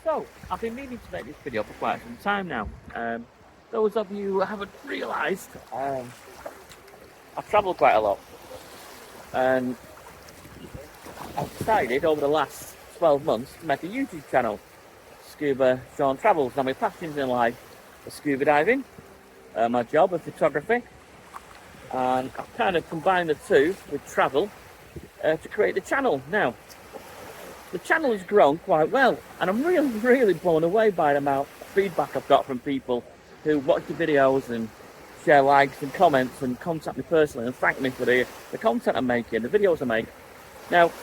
So, I've been meaning to make this video for quite some time now. Those of you who haven't realised, I've travelled quite a lot. And I've decided over the last 12 months to make a YouTube channel, Scuba Sean Travels. Now my passions in life are scuba diving, my job of photography, and I've kind of combined the two with travel to create the channel. Now, the channel has grown quite well, and I'm really blown away by the amount of feedback I've got from people who watch the videos and share likes and comments and contact me personally and thank me for the content I'm making, the videos I make. Now,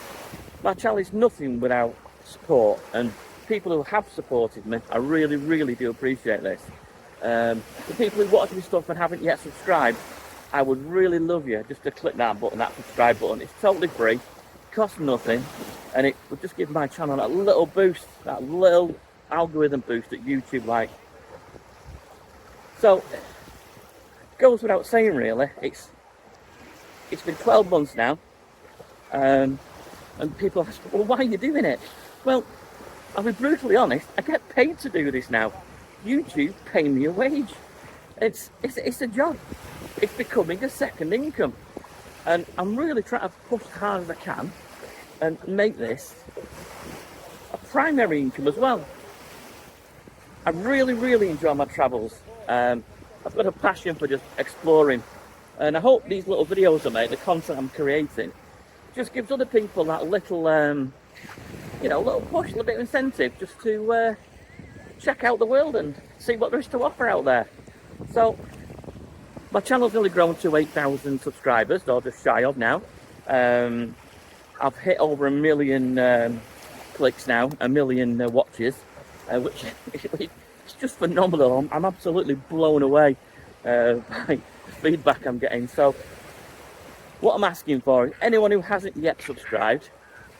my channel is nothing without support, and people who have supported me, I really do appreciate this. The people who watch my stuff and haven't yet subscribed, I would really love you just to click that button, that subscribe button. It's totally free, costs nothing, and it would just give my channel that little boost, that little algorithm boost that YouTube like. So, it goes without saying really, it's been 12 months now, and people ask, well, why are you doing it? Well, I'll be brutally honest, I get paid to do this now. YouTube pay me a wage. It's a job. It's becoming a second income. And I'm really trying to push as hard as I can and make this a primary income as well. I really enjoy my travels. I've got a passion for just exploring. And I hope these little videos I make, the content I'm creating, just gives other people that little, little push, a little bit of incentive just to check out the world and see what there is to offer out there. So, my channel's nearly grown to 8,000 subscribers, or just shy of now. I've hit over 1 million clicks now, 1 million watches, which is just phenomenal. I'm absolutely blown away by the feedback I'm getting. So, what I'm asking for is anyone who hasn't yet subscribed,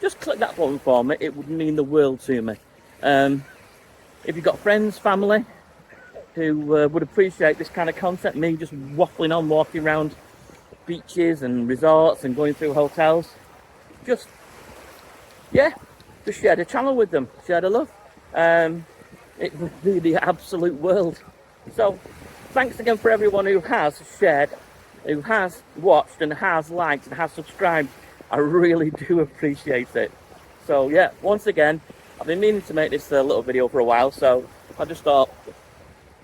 just click that button for me. It would mean the world to me. If you've got friends, family who would appreciate this kind of content, me just waffling on, walking around beaches and resorts and going through hotels, just share the channel with them, share the love. It would be the absolute world. So thanks again for everyone who has shared, who has watched and has liked and has subscribed. I really do appreciate it. So yeah, once again, I've been meaning to make this little video for a while, so I just thought,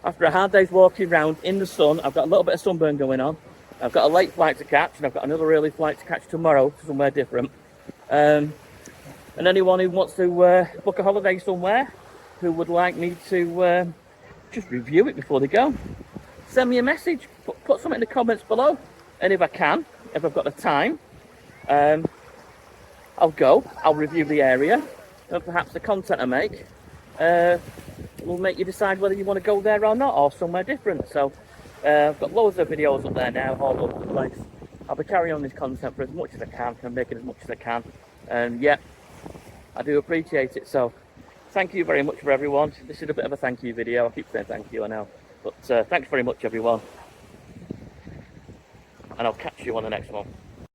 after a hard day's walking around in the sun, I've got a little bit of sunburn going on, I've got a late flight to catch, and I've got another early flight to catch tomorrow, somewhere different. And anyone who wants to book a holiday somewhere, who would like me to just review it before they go, send me a message, put something in the comments below, and if I can, if I've got the time, I'll review the area, and perhaps the content I make will make you decide whether you want to go there or not, or somewhere different. So I've got loads of videos up there now, all over the place. I'll be carrying on this content for as much as I can, and making as much as I can. And yeah, I do appreciate it. So thank you very much for everyone. This is a bit of a thank you video. I keep saying thank you, I know. But thanks very much everyone. And I'll catch you on the next one.